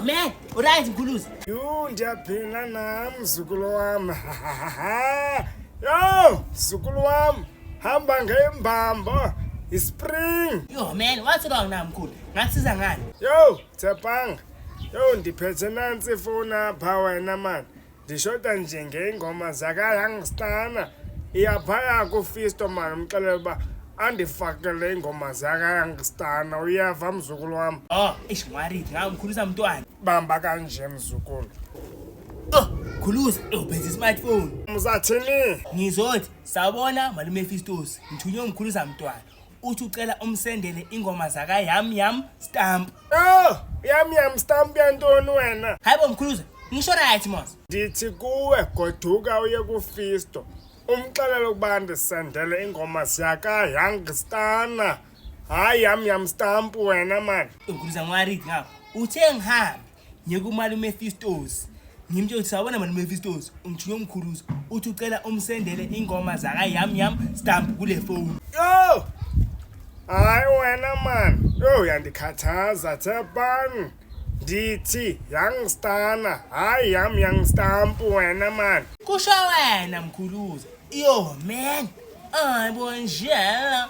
Yo man, uright mkhuluzi. Yo ndiyaphila nam mzukulu wam. Yo mzukulu wam, hamba ngembambo ispring. Yo man, what's wrong na mkhulu? Ngakusiza ngani? Yo Tsepang, yo ndiphethe nansi ifowuni apha wena man. Ndishoda nje ngeengoma zakaYoungstana. Iyaphaya kuFisto man, umxelele uba andifakele iingoma zakaYoungstana. Uyava mzukulu wam? Oh, ishingwarithi ngawumkhulisa mntwana. Bamba kanje mzukulu. Oh, khuluza, uphethe smartphone. Mzathini? Ngizothi, sawubona malume Fistos. Ngithunywe umkhulisa mntwana. Uthi ucela umsendele ingoma zakaYam Stamp. Oh, yam stamp yantoni wena? Hayibo mkhuluza, ngisho right mos. Ndithi kuwe goduka uye kuFisto. Umxelele ukuba ndisendele ingoma zakaYoungstana. Hayi yam stamp wena man. Umkhuluza ngwarithi ngawo. Uthe ngihambe ngiye kumalume Fistos. Ngimtshela sawubona malume Fistos. Ngithunywe umkhuluza. Uthi ucela umsendele ingoma zakaYam Stamp kule phone. Yo! Hayi wena man. Yo yandikhathaza Tsepang. Ndithi Youngstana. Hayi yam stamp wena man. Kusho wena mkhuluza. Yo man, ayibonjela.